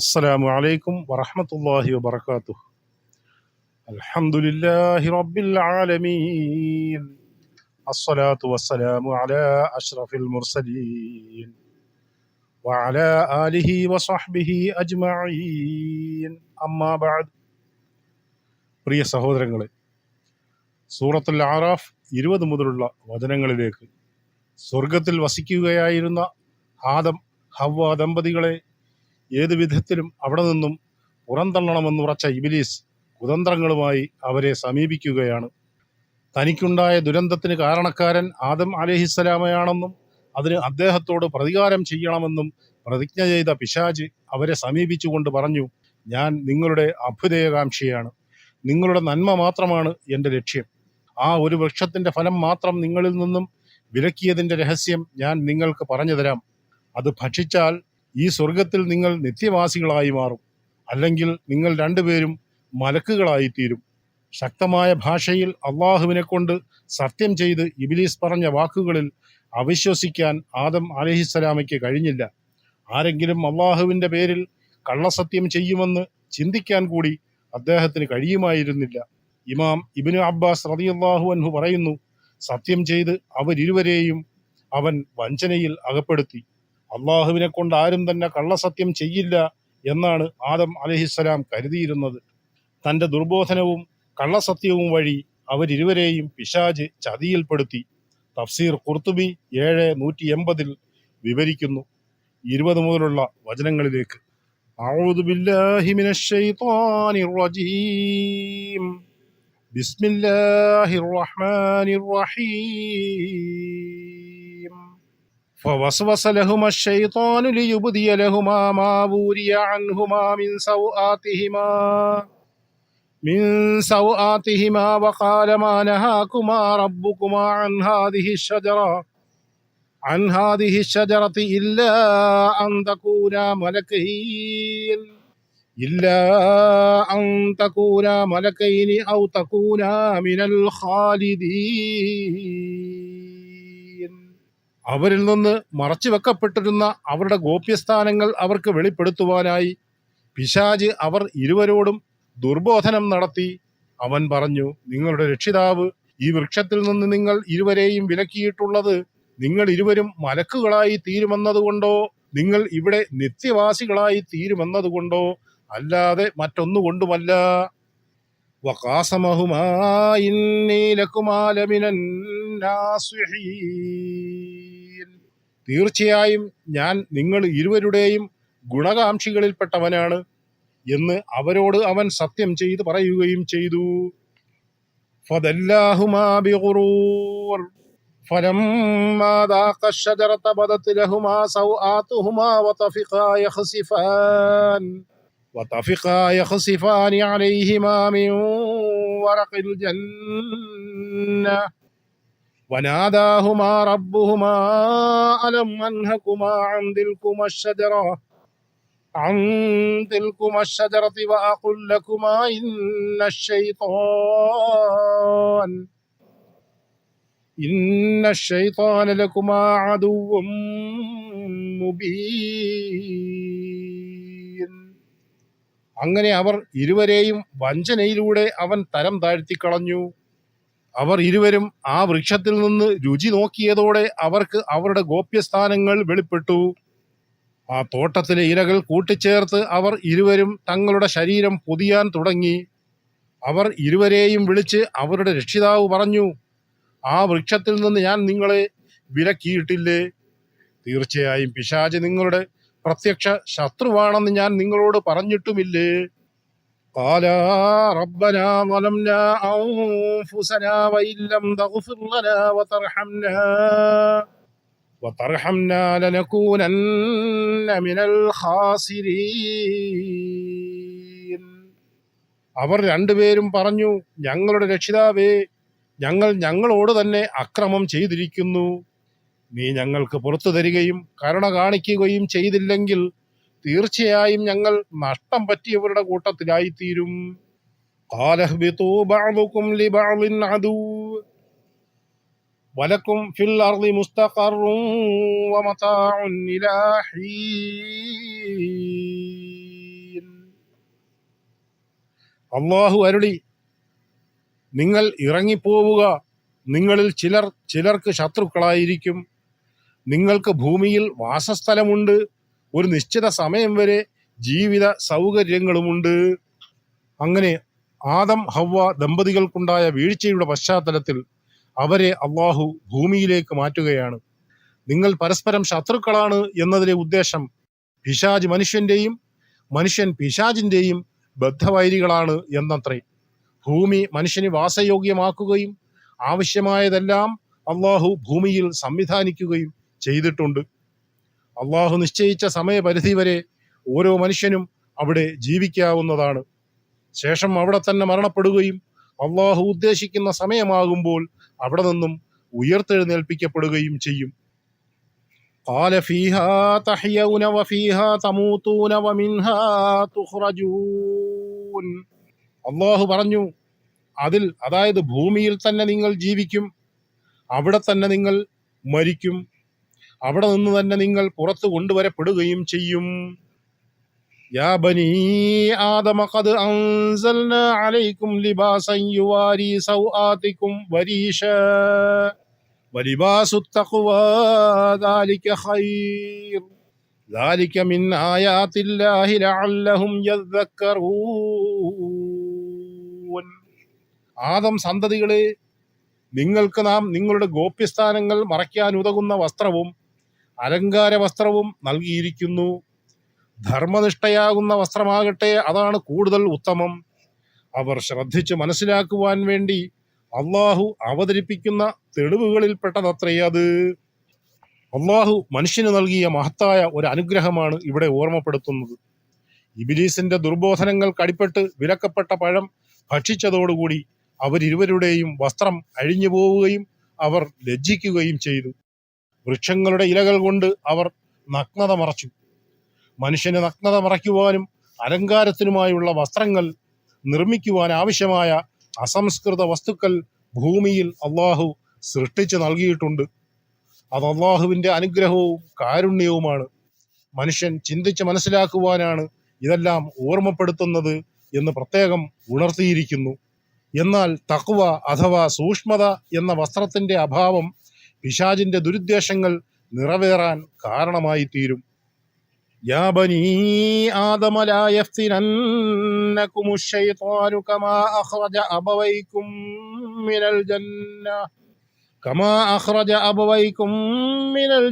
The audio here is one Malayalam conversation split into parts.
السلام عليكم ورحمة الله وبركاته. الحمد لله رب العالمين. الصلاة والسلام على أشرف المرسلين وعلى آله وصحبه أجمعين. أما بعد. പ്രിയ സഹോദരങ്ങളെ, സൂറത്തുൽ അറാഫ് 20 മുതലുള്ള വചനങ്ങളിലേക്ക് സ്വർഗത്തിൽ വസിക്കുകയായിരുന്ന ആദം ഹവ്വ ദമ്പതികളെ ഏതു വിധത്തിലും അവിടെ നിന്നും പുറന്തള്ളണമെന്നുറച്ച ഇബ്ലീസ് കുതന്ത്രങ്ങളുമായി അവരെ സമീപിക്കുകയാണ്. തനിക്കുണ്ടായ ദുരന്തത്തിന് കാരണക്കാരൻ ആദം അലൈഹിസ്സലാമയാണെന്നും അതിന് അദ്ദേഹത്തോട് പ്രതികാരം ചെയ്യണമെന്നും പ്രതിജ്ഞ ചെയ്ത പിശാച് അവരെ സമീപിച്ചുകൊണ്ട് പറഞ്ഞു, ഞാൻ നിങ്ങളുടെ അഭ്യുദയകാംക്ഷിയാണ്, നിങ്ങളുടെ നന്മ മാത്രമാണ് എൻ്റെ ലക്ഷ്യം. ആ ഒരു വൃക്ഷത്തിന്റെ ഫലം മാത്രം നിങ്ങളിൽ നിന്നും വിലക്കിയതിൻ്റെ രഹസ്യം ഞാൻ നിങ്ങൾക്ക് പറഞ്ഞു തരാം. അത് ഭക്ഷിച്ചാൽ ഈ സ്വർഗത്തിൽ നിങ്ങൾ നിത്യവാസികളായി മാറും, അല്ലെങ്കിൽ നിങ്ങൾ രണ്ടുപേരും മലക്കുകളായിത്തീരും. ശക്തമായ ഭാഷയിൽ അള്ളാഹുവിനെ കൊണ്ട് സത്യം ചെയ്ത് ഇബ്ലീസ് പറഞ്ഞ വാക്കുകളിൽ അവിശ്വസിക്കാൻ ആദം അലൈഹിസ്സലാമയ്ക്ക് കഴിഞ്ഞില്ല. ആരെങ്കിലും അള്ളാഹുവിൻ്റെ പേരിൽ കള്ളസത്യം ചെയ്യുമെന്ന് ചിന്തിക്കാൻ കൂടി അദ്ദേഹത്തിന് കഴിയുമായിരുന്നില്ല. ഇമാം ഇബ്നു അബ്ബാസ് റളിയല്ലാഹു അൻഹു പറയുന്നു, സത്യം ചെയ്ത് അവരിരുവരെയും അവൻ വഞ്ചനയിൽ അകപ്പെടുത്തി. അള്ളാഹുവിനെ കൊണ്ട് ആരും തന്നെ കള്ളസത്യം ചെയ്യില്ല എന്നാണ് ആദം അലൈഹിസ്സലാം കരുതിയിരുന്നത്. തൻ്റെ ദുർബോധനവും കള്ളസത്യവും വഴി അവരിരുവരെയും പിശാച് ചതിയിൽപ്പെടുത്തി. തഫ്സീർ ഖുർത്തുബി 7:180 വിവരിക്കുന്നു. 20 മുതലുള്ള വചനങ്ങളിലേക്ക്. അഊദു ബില്ലാഹി മിനശ് ശൈത്വാനിർ റജീം. ബിസ്മില്ലാഹിർ റഹ്മാനിർ റഹീം. فوسوس لهما الشيطان ليبدي لهما ما وري عنهما من سوآتهما وقال ما نهاكما ربكما عن هذه الشجرة إلا أن تكونا ملكين أو تكونا من الخالدين. അവരിൽ നിന്ന് മറച്ചു വെക്കപ്പെട്ടിരുന്ന അവരുടെ ഗോപ്യസ്ഥാനങ്ങൾ അവർക്ക് വെളിപ്പെടുത്തുവാനായി പിശാച് അവർ ഇരുവരോടും ദുർബോധനം നടത്തി. അവൻ പറഞ്ഞു, നിങ്ങളുടെ രക്ഷിതാവ് ഈ വൃക്ഷത്തിൽ നിന്ന് നിങ്ങൾ ഇരുവരെയും വിലക്കിയിട്ടുള്ളത് നിങ്ങൾ ഇരുവരും മലക്കുകളായി തീരുമെന്നതുകൊണ്ടോ നിങ്ങൾ ഇവിടെ നിത്യവാസികളായി തീരുമെന്നതുകൊണ്ടോ അല്ലാതെ മറ്റൊന്നുകൊണ്ടുമല്ല. വഖാസമഹുമാ ഇന്നീ ലകുമാ ലമിനൻ നാസിഹീൻ. തീർച്ചയായും ഞാൻ നിങ്ങൾ ഇരുവരുടെയും ഗുണകാംക്ഷികളിൽപ്പെട്ടവനാണ് എന്ന് അവരോട് അവൻ സത്യം ചെയ്ത് പറയുകയും ചെയ്തു. ഫദല്ലാഹുമാ ബിഗുറൂർ ഫലമ്മാ ദാഖ الشجرة بدت لهما سوآتهما وطفقا يخصفان عليهما من ورق الجنة وناداهما ربهما ألم أنهكما عن تلكما الشجرة وأقل لكما إن الشيطان لكما عدو مبين. അങ്ങനെ അവർ ഇരുവരെയും വഞ്ചനയിലൂടെ അവൻ തരം താഴ്ത്തിക്കളഞ്ഞു. അവർ ഇരുവരും ആ വൃക്ഷത്തിൽ നിന്ന് രുചി നോക്കിയതോടെ അവർക്ക് അവരുടെ ഗോപ്യസ്ഥാനങ്ങൾ വെളിപ്പെട്ടു. ആ തോട്ടത്തിലെ ഇലകൾ കൂട്ടിച്ചേർത്ത് അവർ ഇരുവരും തങ്ങളുടെ ശരീരം പൊതിയാൻ തുടങ്ങി. അവർ ഇരുവരെയും വിളിച്ച് അവരുടെ രക്ഷിതാവ് പറഞ്ഞു, ആ വൃക്ഷത്തിൽ നിന്ന് ഞാൻ നിങ്ങളെ വിലക്കിയിട്ടില്ലേ? തീർച്ചയായും പിശാച് നിങ്ങളുടെ പ്രത്യക്ഷ ശത്രുവാണെന്ന് ഞാൻ നിങ്ങളോട് പറഞ്ഞിട്ടുമില്ലേ? ഖാലാ റബ്ബനാ ളലംനാ അൻഫുസനാ വഇൻ ലം തഗ്ഫിർ ലനാ വതർഹംനാ ലനകൂനന്ന മിനൽ ഖാസിരീൻ. അവർ രണ്ടുപേരും പറഞ്ഞു, ഞങ്ങളുടെ രക്ഷിതാവേ, ഞങ്ങളോട് തന്നെ അക്രമം ചെയ്തിരിക്കുന്നു. നീ ഞങ്ങൾക്ക് പുറത്തു തരികയും കരുണ കാണിക്കുകയും ചെയ്തില്ലെങ്കിൽ തീർച്ചയായും ഞങ്ങൾ നഷ്ടം പറ്റിയവരുടെ കൂട്ടത്തിലായിത്തീരും. ഖാല ഇഹ്ബിതൂ ബഅ്ദുകും ലിബഅ്ദിൻ അദൂ വലക്കും ഫിൽ അർളി മുസ്തഖറുൻ വമതാഉൻ ഇലാ ഹീൻ. അള്ളാഹു അരുളി, നിങ്ങൾ ഇറങ്ങിപ്പോവുക, നിങ്ങളിൽ ചിലർക്ക് ശത്രുക്കളായിരിക്കും. നിങ്ങൾക്ക് ഭൂമിയിൽ വാസസ്ഥലമുണ്ട്, ഒരു നിശ്ചിത സമയം വരെ ജീവിത സൗകര്യങ്ങളുമുണ്ട്. അങ്ങനെ ആദം ഹവ്വ ദമ്പതികൾക്കുണ്ടായ വീഴ്ചയുടെ പശ്ചാത്തലത്തിൽ അവരെ അള്ളാഹു ഭൂമിയിലേക്ക് മാറ്റുകയാണ്. നിങ്ങൾ പരസ്പരം ശത്രുക്കളാണ് എന്നതിലെ ഉദ്ദേശം പിശാജ് മനുഷ്യന്റെയും മനുഷ്യൻ പിശാജിന്റെയും ബദ്ധവൈരികളാണ് എന്നത്രേ. ഭൂമി മനുഷ്യന് വാസയോഗ്യമാക്കുകയും ആവശ്യമായതെല്ലാം അള്ളാഹു ഭൂമിയിൽ സംവിധാനിക്കുകയും ചെയ്തിട്ടുണ്ട്. അള്ളാഹു നിശ്ചയിച്ച സമയപരിധി വരെ ഓരോ മനുഷ്യനും അവിടെ ജീവിക്കാവുന്നതാണ്. ശേഷം അവിടെ തന്നെ മരണപ്പെടുകയും അള്ളാഹു ഉദ്ദേശിക്കുന്ന സമയമാകുമ്പോൾ അവിടെ നിന്നും ഉയർത്തെഴുന്നേൽപ്പിക്കപ്പെടുകയും ചെയ്യും. قال فيها تحيون وفيها تموتون ومنها تخرجون. അള്ളാഹു പറഞ്ഞു, അതിൽ, അതായത് ഭൂമിയിൽ തന്നെ നിങ്ങൾ ജീവിക്കും, അവിടെ തന്നെ നിങ്ങൾ മരിക്കും, അവിടെ നിന്ന് തന്നെ നിങ്ങൾ പുറത്തു കൊണ്ടുവരപ്പെടുകയും ചെയ്യും. യാ ബനീ ആദമ ഖദ് അൻസൽനാ അലൈക്കും ലിബാസൻ യുവാരി സൗആതികും വരീശാ വലിബാസുത് തഖ്വാ ദാലിക ഖൈർ ദാലിക മിൻ ആയാതില്ലാഹി ലഅല്ലഹും യദ്ദക്കറൂൻ. ആദം സന്തതികളെ, നിങ്ങൾക്ക് നാം നിങ്ങളുടെ ഗോപ്യസ്ഥാനങ്ങൾ മറയ്ക്കാൻ ഉതകുന്ന വസ്ത്രവും അലങ്കാര വസ്ത്രവും നൽകിയിരിക്കുന്നു. ധർമ്മനിഷ്ഠയാകുന്ന വസ്ത്രമാകട്ടെ, അതാണ് കൂടുതൽ ഉത്തമം. അവർ ശ്രദ്ധിച്ച് മനസ്സിലാക്കുവാൻ വേണ്ടി അള്ളാഹു അവതരിപ്പിക്കുന്ന തെളിവുകളിൽപ്പെട്ടതത്രേ അത്. അള്ളാഹു മനുഷ്യന് നൽകിയ മഹത്തായ ഒരു അനുഗ്രഹമാണ് ഇവിടെ ഓർമ്മപ്പെടുത്തുന്നത്. ഇബ്ലീസിന്റെ ദുർബോധനങ്ങൾക്ക് അടിപ്പെട്ട് വിലക്കപ്പെട്ട പഴം ഭക്ഷിച്ചതോടുകൂടി അവരിരുവരുടെയും വസ്ത്രം അഴിഞ്ഞു പോവുകയും അവർ ലജ്ജിക്കുകയും ചെയ്തു. വൃക്ഷങ്ങളുടെ ഇലകൾ കൊണ്ട് അവർ നഗ്നത മറച്ചു. മനുഷ്യന് നഗ്നത മറയ്ക്കുവാനും അലങ്കാരത്തിനുമായുള്ള വസ്ത്രങ്ങൾ നിർമ്മിക്കുവാൻ ആവശ്യമായ അസംസ്കൃത വസ്തുക്കൾ ഭൂമിയിൽ അള്ളാഹു സൃഷ്ടിച്ചു നൽകിയിട്ടുണ്ട്. അത് അള്ളാഹുവിന്റെ അനുഗ്രഹവും കാരുണ്യവുമാണ്. മനുഷ്യൻ ചിന്തിച്ച് മനസ്സിലാക്കുവാനാണ് ഇതെല്ലാം ഓർമ്മപ്പെടുത്തുന്നത് എന്ന് പ്രത്യേകം ഉണർത്തിയിരിക്കുന്നു. എന്നാൽ തഖ്വ അഥവാ സൂക്ഷ്മത എന്ന വസ്ത്രത്തിന്റെ അഭാവം പിശാചിന്റെ ദുരുദ്ദേശങ്ങൾ നിറവേറാൻ കാരണമായി തീരും. യാ ബനീ ആദമ ലാ യഫ്തിനന്നകുമുശ് ശൈത്വാനു കമാ അഖ്റജ അബവൈകും മിനൽ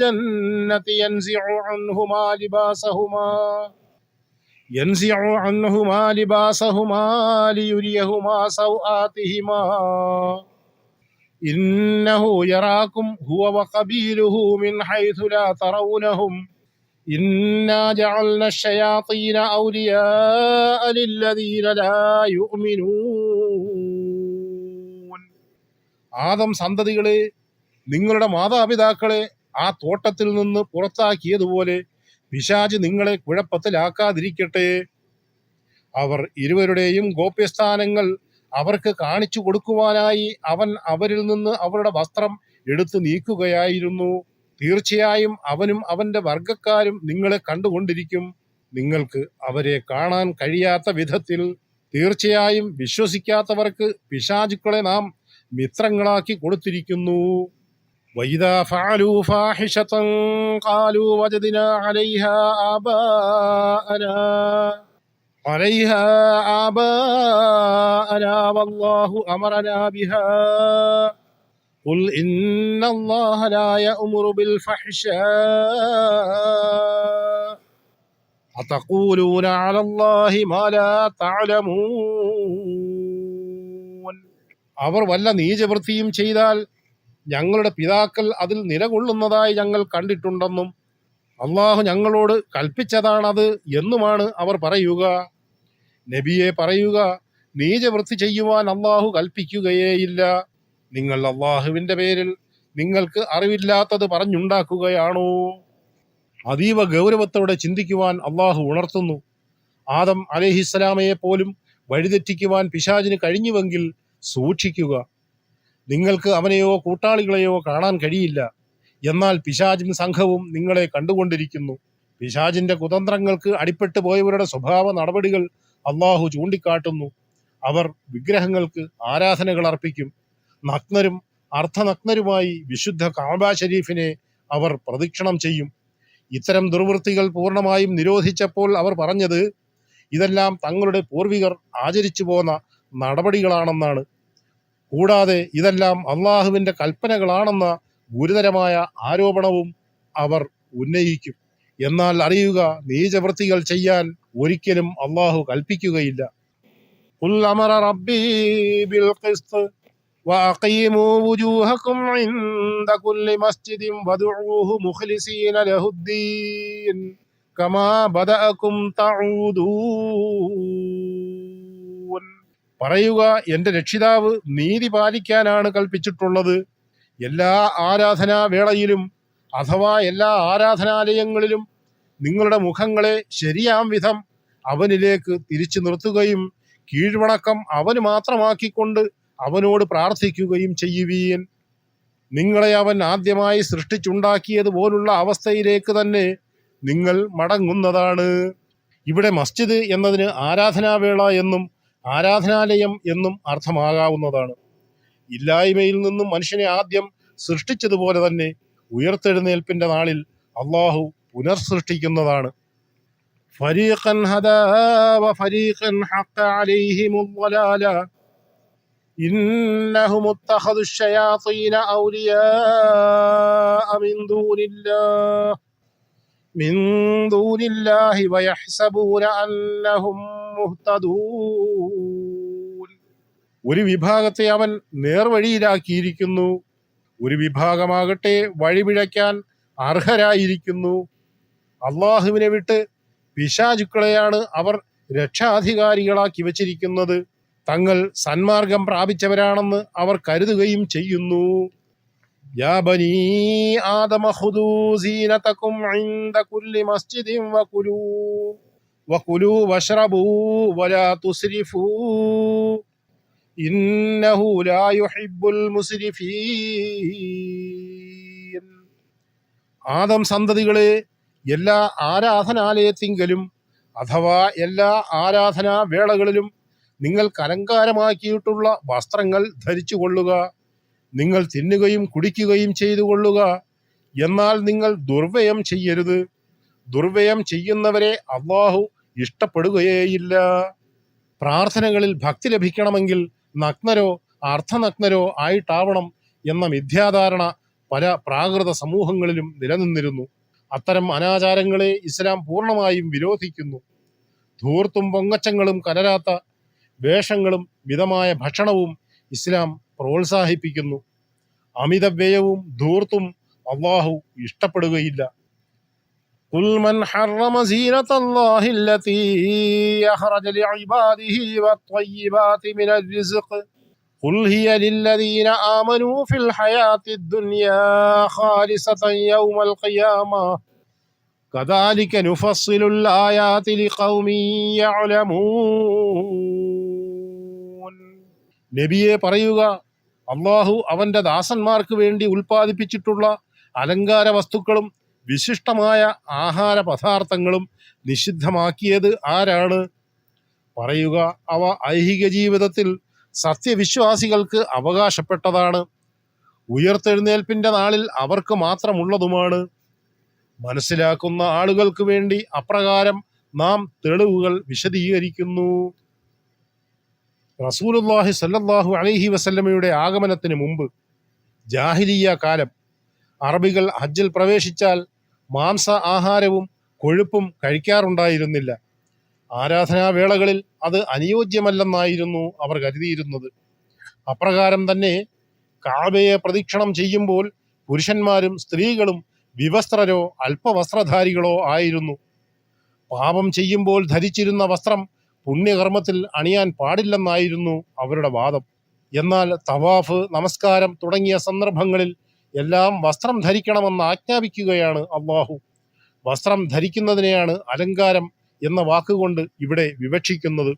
ജന്നതി ينزع عنهما لباسهما ليريهما سوآتهما إنه يراكم هو وقبيله من حيث لا ترونهم إنا جعلنا الشياطين أولياء للذين لا يؤمنون. ആദം സന്തതികളെ, നിങ്ങളുടെ മാതാപിതാക്കളെ ആ തോട്ടത്തിൽ നിന്ന് പുറത്താക്കിയതുപോലെ പിശാച് നിങ്ങളെ കുഴപ്പത്തിലാക്കാതിരിക്കട്ടെ. അവർ ഇരുവരുടെയും ഗോപ്യസ്ഥാനങ്ങൾ അവർക്ക് കാണിച്ചു കൊടുക്കുവാനായി അവൻ അവരിൽ നിന്ന് അവരുടെ വസ്ത്രം എടുത്തു നീക്കുകയായിരുന്നു. തീർച്ചയായും അവനും അവന്റെ വർഗക്കാരും നിങ്ങളെ കണ്ടുകൊണ്ടിരിക്കും. നിങ്ങൾക്ക് അവരെ കാണാൻ കഴിയാത്ത വിധത്തിൽ. തീർച്ചയായും വിശ്വസിക്കാത്തവർക്ക് പിശാചുക്കളെ നാം മിത്രങ്ങളാക്കി കൊടുത്തിരിക്കുന്നു. وَإِذَا فَعَلُوا فَاحِشَةً قَالُوا وَجَدْنَا عَلَيْهَا آبَاءَنَا وَاللَّهُ أَمَرَنَا بِهَا قُلْ إِنَّ اللَّهَ لَا يَأْمُرُ بِالْفَحْشَاءِ أَتَقُولُونَ عَلَى اللَّهِ مَا لَا تَعْلَمُونَ. അവർ വല്ല നീചവൃത്തിയും ചെയ്താൽ ഞങ്ങളുടെ പിതാക്കൾ അതിൽ നിലകൊള്ളുന്നതായി ഞങ്ങൾ കണ്ടിട്ടുണ്ടെന്നും അള്ളാഹു ഞങ്ങളോട് കൽപ്പിച്ചതാണത് എന്നുമാണ് അവർ പറയുക. നബിയെ പറയുക, നീചവൃത്തി ചെയ്യുവാൻ അള്ളാഹു കൽപ്പിക്കുകയേയില്ല. നിങ്ങൾ അള്ളാഹുവിന്റെ പേരിൽ നിങ്ങൾക്ക് അറിവില്ലാത്തത് പറഞ്ഞുണ്ടാക്കുകയാണോ? അതീവ ഗൗരവത്തോടെ ചിന്തിക്കുവാൻ അള്ളാഹു ഉണർത്തുന്നു. ആദം അലൈഹിസ്സലാമയെ പോലും വഴിതെറ്റിക്കുവാൻ പിശാചിന് കഴിഞ്ഞുവെങ്കിൽ സൂക്ഷിക്കുക. നിങ്ങൾക്ക് അവനെയോ കൂട്ടാളികളെയോ കാണാൻ കഴിയില്ല, എന്നാൽ പിശാചും സംഘവും നിങ്ങളെ കണ്ടുകൊണ്ടിരിക്കുന്നു. പിശാചിന്റെ കുതന്ത്രങ്ങൾക്ക് അടിപ്പെട്ടു പോയവരുടെ സ്വഭാവ നടപടികൾ അള്ളാഹു ചൂണ്ടിക്കാട്ടുന്നു. അവർ വിഗ്രഹങ്ങൾക്ക് ആരാധനകൾ അർപ്പിക്കും. നഗ്നരും അർദ്ധനഗ്നരുമായി വിശുദ്ധ കഅബ ഷരീഫിനെ അവർ പ്രദക്ഷിണം ചെയ്യും. ഇത്തരം ദുർവൃത്തികൾ പൂർണ്ണമായും നിരോധിച്ചപ്പോൾ അവർ പറഞ്ഞത് ഇതെല്ലാം തങ്ങളുടെ പൂർവികർ ആചരിച്ചു പോന്ന നടപടികളാണെന്നാണ്. കൂടാതെ ഇതെല്ലാം അള്ളാഹുവിന്റെ കൽപ്പനകളാണെന്ന ഗുരുതരമായ ആരോപണവും അവർ ഉന്നയിക്കും. എന്നാൽ അറിയുക, നീചവൃത്തികൾ ചെയ്യാൻ ഒരിക്കലും അള്ളാഹു കൽപ്പിക്കുകയില്ല. ഖുൽ അമറ റബ്ബീ ബിൽ ഖിസ്ത് വഅഖീമൂ വുജൂഹകും ഇൻദ കുല്ലി മസ്ജിദിൻ വദ്ഉഹു മുഖ്ലിസീന ലഹുദ്ദീൻ കമാ ബദഅകും തഊദൂൻ. പറയുക, എന്റെ രക്ഷിതാവ് നീതി പാലിക്കാനാണ് കൽപ്പിച്ചിട്ടുള്ളത്. എല്ലാ ആരാധനാ വേളയിലും അഥവാ എല്ലാ ആരാധനാലയങ്ങളിലും നിങ്ങളുടെ മുഖങ്ങളെ ശരിയാം വിധം അവനിലേക്ക് തിരിച്ചു നിർത്തുകയും കീഴ്വണക്കം അവന് മാത്രമാക്കിക്കൊണ്ട് അവനോട് പ്രാർത്ഥിക്കുകയും ചെയ്യുവീൻ. നിങ്ങളെ അവൻ ആദ്യമായി സൃഷ്ടിച്ചുണ്ടാക്കിയതുപോലുള്ള അവസ്ഥയിലേക്ക് തന്നെ നിങ്ങൾ മടങ്ങുന്നതാണ്. ഇവിടെ മസ്ജിദ് എന്നതിന് ആരാധനാവേള എന്നും ആരാധനാലയം എന്നും അർത്ഥമാകാവുന്നതാണ്. ഇല്ലായ്മയിൽ നിന്നും മനുഷ്യനെ ആദ്യം സൃഷ്ടിച്ചതുപോലെ തന്നെ ഉയർത്തെഴുന്നേൽപ്പിന്റെ നാളിൽ അള്ളാഹു പുനർസൃഷ്ടിക്കുന്നതാണ്. ഫരീഖൻ ഹദാ വഫരീഖൻ ഹഖ അലൈഹിമുൽ ളലാല ഇന്നഹും ഇത്തഖദു ശയാതീന ഔലിയാഅ മിൻ ദൂനില്ലാഹി വയഹ്സബൂന അന്നഹും മുഹ്തദൂൻ. ഒരു വിഭാഗത്തെ അവൻ നേർവഴിയിലാക്കിയിരിക്കുന്നു, ഒരു വിഭാഗമാകട്ടെ വഴിപിഴയ്ക്കാൻ അർഹരായിരിക്കുന്നു. അള്ളാഹുവിനെ വിട്ട് പിശാചുക്കളെയാണ് അവർ രക്ഷാധികാരികളാക്കി വച്ചിരിക്കുന്നത്. തങ്ങൾ സന്മാർഗം പ്രാപിച്ചവരാണെന്ന് അവർ കരുതുകയും ചെയ്യുന്നു. യാ ബനീ ആദമ ഖുദൂ സീനതകും ഇൻദ കുല്ലി മസ്ജിദിൻ വകുലൂ വശ്റബൂ വലാ തുസ്രിഫൂ ഇന്നഹു ലാ യുഹിബ്ബുൽ മുസ്രിഫീൻ. ആദം സന്തതികളെ, എല്ലാ ആരാധനാലയത്തിങ്കലും അഥവാ എല്ലാ ആരാധനാ വേളകളിലും നിങ്ങൾക്ക് അലങ്കാരമാക്കിയിട്ടുള്ള വസ്ത്രങ്ങൾ ധരിച്ചു കൊള്ളുക. നിങ്ങൾ തിന്നുകയും കുടിക്കുകയും ചെയ്തു കൊള്ളുക. എന്നാൽ നിങ്ങൾ ദുർവ്യയം ചെയ്യരുത്. ദുർവ്യയം ചെയ്യുന്നവരെ അള്ളാഹു ഇഷ്ടപ്പെടുകയേയില്ല. പ്രാർത്ഥനകളിൽ ഭക്തി ലഭിക്കണമെങ്കിൽ നഗ്നരോ അർദ്ധനഗ്നരോ ആയിട്ടാവണം എന്ന മിഥ്യാധാരണ പല പ്രാകൃത സമൂഹങ്ങളിലും നിലനിന്നിരുന്നു. അത്തരം അനാചാരങ്ങളെ ഇസ്ലാം പൂർണ്ണമായും വിരോധിക്കുന്നു. ധൂർത്തും പൊങ്ങച്ചങ്ങളും കലരാത്ത വേഷങ്ങളും മിതമായ ഭക്ഷണവും ഇസ്ലാം പ്രോത്സാഹിപ്പിക്കുന്നു. അമിതവ്യയവും ധൂർത്തും അള്ളാഹു ഇഷ്ടപ്പെടുകയില്ല. ഖുൽ മൻ ഹറമ സീനത്തല്ലാഹി അല്ലതീ അഖ്റജ ലിഇബാദിഹി വത്വയ്യിബാതി മിനർ റിസ്ഖ് ഖുൽ ഹിയ ലില്ലദീന ആമനൂ ഫിൽ ഹയാത്തിദ് ദുനിയാ ഖാലിസതൻ യൗമൽ ഖിയാമ കദാലിക നുഫസ്സിലുൽ ആയാതി ലിഖൗമിൻ യഅലമൂൻ. നബിയെ പറയുക, അള്ളാഹു അവന്റെ ദാസന്മാർക്ക് വേണ്ടി ഉൽപ്പാദിപ്പിച്ചിട്ടുള്ള അലങ്കാര വസ്തുക്കളും വിശിഷ്ടമായ ആഹാര പദാർത്ഥങ്ങളും നിഷിദ്ധമാക്കിയത് ആരാണ്? പറയുക, അവ ഐഹിക ജീവിതത്തിൽ സത്യവിശ്വാസികൾക്ക് അവകാശപ്പെട്ടതാണ്. ഉയർത്തെഴുന്നേൽപ്പിന്റെ നാളിൽ അവർക്ക് മാത്രമുള്ളതുമാണ്. മനസ്സിലാക്കുന്ന ആളുകൾക്ക് വേണ്ടി അപ്രകാരം നാം തെളിവുകൾ വിശദീകരിക്കുന്നു. റസൂലുള്ളാഹി സ്വല്ലല്ലാഹു അലൈഹി വസല്ലമയുടെ ആഗമനത്തിന് മുമ്പ് ജാഹിലിയ്യ കാലം അറബികൾ ഹജ്ജിൽ പ്രവേശിച്ചാൽ മാംസ ആഹാരവും കൊഴുപ്പും കഴിക്കാറുണ്ടായിരുന്നില്ല. ആരാധനാവേളകളിൽ അത് അനുയോജ്യമല്ലെന്നായിരുന്നു അവർ കരുതിയിരുന്നത്. അപ്രകാരം തന്നെ കഅബയെ പ്രദക്ഷിണം ചെയ്യുമ്പോൾ പുരുഷന്മാരും സ്ത്രീകളും വിവസ്ത്രരോ അല്പവസ്ത്രധാരികളോ ആയിരുന്നു. പാപം ചെയ്യുമ്പോൾ ധരിച്ചിരുന്ന വസ്ത്രം പുണ്യകർമ്മത്തിൽ അണിയാൻ പാടില്ലെന്നായിരുന്നു അവരുടെ വാദം. എന്നാൽ തവാഫ്, നമസ്കാരം തുടങ്ങിയ സന്ദർഭങ്ങളിൽ എല്ലാം വസ്ത്രം ധരിക്കണമെന്ന് ആജ്ഞാപിക്കുകയാണ് അള്ളാഹു. വസ്ത്രം ധരിക്കുന്നതിനെയാണ് അലങ്കാരം എന്ന വാക്കുകൊണ്ട് ഇവിടെ വിവക്ഷിക്കുന്നത്.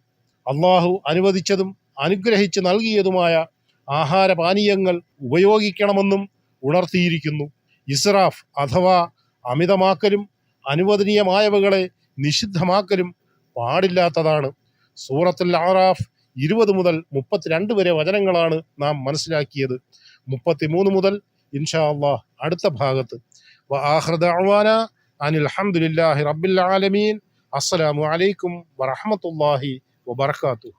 അള്ളാഹു അനുവദിച്ചതും അനുഗ്രഹിച്ച് നൽകിയതുമായ ആഹാരപാനീയങ്ങൾ ഉപയോഗിക്കണമെന്നും ഉണർത്തിയിരിക്കുന്നു. ഇസ്രാഫ് അഥവാ അമിതമാക്കലും അനുവദനീയമായവകളെ നിഷിദ്ധമാക്കലും പാടില്ലാത്തതാണ്. സൂറത്തുൽ അറാഫ് 20 മുതൽ 32 വരെ വചനങ്ങളാണ് നാം മനസ്സിലാക്കിയത്. 33 മുതൽ ഇൻഷാ അല്ലാഹ് അടുത്ത ഭാഗത്ത്. വആഖിറു ദഅ്വാനാ അനിൽ ഹംദുലില്ലാഹി റബ്ബിൽ ആലമീൻ. അസ്സലാമു അലൈക്കും വറഹ്മത്തുള്ളാഹി വബറകാതുഹു.